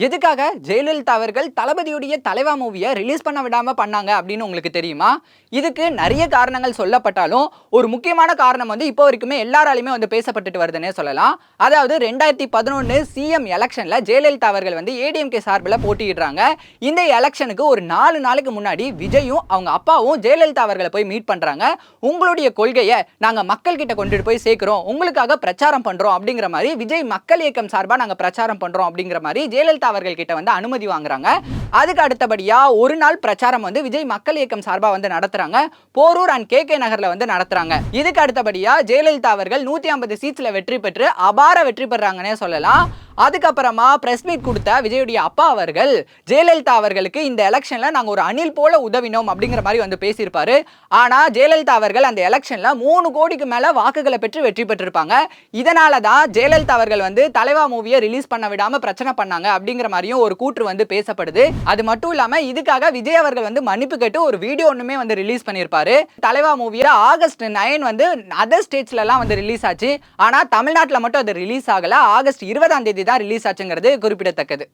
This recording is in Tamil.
எதுக்காக ஜெயலலிதா அவர்கள் தளபதியுடைய தலைவா மூவியை ரிலீஸ் பண்ண விடாம பண்ணாங்க அப்படின்னு உங்களுக்கு தெரியுமா? இதுக்கு நிறைய காரணங்கள் சொல்லப்பட்டாலும் ஒரு முக்கியமான காரணம் வந்து இப்போ வரைக்குமே எல்லாராலையுமே வந்து பேசப்பட்டுட்டு வருதுன்னே சொல்லலாம். அதாவது 2011 சிஎம் எலெக்ஷன்ல ஜெயலலிதா அவர்கள் வந்து ஏடிஎம்கே சார்பில் போட்டியிடுறாங்க. இந்த எலெக்ஷனுக்கு ஒரு 4 நாளைக்கு முன்னாடி விஜயும் அவங்க அப்பாவும் ஜெயலலிதா அவர்களை போய் மீட் பண்றாங்க. உங்களுடைய கொள்கையை நாங்க மக்கள் கிட்ட கொண்டுட்டு போய் சேர்க்கிறோம், உங்களுக்காக பிரச்சாரம் பண்றோம் அப்படிங்கிற மாதிரி விஜய் மக்கள் இயக்கம் சார்பா நாங்க பிரச்சாரம் பண்றோம் அப்படிங்கிற மாதிரி ஜெயலலிதா அவர்கள் கிட்ட வந்து அனுமதி வாங்குறாங்க. அதுக்கு அடுத்தபடியா ஒரு நாள் பிரச்சாரம் வந்து விஜய் மக்கள் இயக்கம் சார்பா வந்து நடத்துறாங்க. போரூர் அண்ட் கே நகர்ல வந்து நடத்துறாங்க. இதுக்கு அடுத்தபடியா ஜெயலலிதா அவர்கள் 150 சீட்ஸ்ல வெற்றி பெற்று அபார வெற்றி பெறாங்கன்னே சொல்லலாம். அதுக்கப்புறமா பிரஸ் மீட் கொடுத்த விஜயுடைய அப்பா அவர்கள் ஜெயலலிதா அவர்களுக்கு இந்த எலெக்ஷன்ல நாங்க ஒரு அணில் போல உதவினோம் அப்படிங்கிற மாதிரி வந்து பேசியிருப்பாரு. ஆனா ஜெயலலிதா அவர்கள் அந்த எலெக்ஷன்ல 3 கோடிக்கு மேல வாக்குகளை பெற்று வெற்றி பெற்றிருப்பாங்க. இதனால தான் ஜெயலலிதா அவர்கள் வந்து தலைவா மூவியை ரிலீஸ் பண்ண விடாம பிரச்சனை பண்ணாங்க அப்படிங்கிற மாதிரியும் ஒரு கூற்று வந்து பேசப்படுது. அது மட்டும் இல்லாம இதுக்காக விஜய் அவர்கள் வந்து மன்னிப்பு கேட்டு ஒரு வீடியோ ஒண்ணுமே வந்து ரிலீஸ் பண்ணியிருப்பாரு. தலைவா மூவியை ஆகஸ்ட் 9 வந்து அதர் ஸ்டேட்ஸ்ல எல்லாம் வந்து ரிலீஸ் ஆச்சு. ஆனா தமிழ்நாட்டில் மட்டும் அது ரிலீஸ் ஆகல. ஆகஸ்ட் 20ஆம் தேதி தான் ரிலீஸ் ஆச்சுங்கிறது குறிப்பிடத்தக்கது.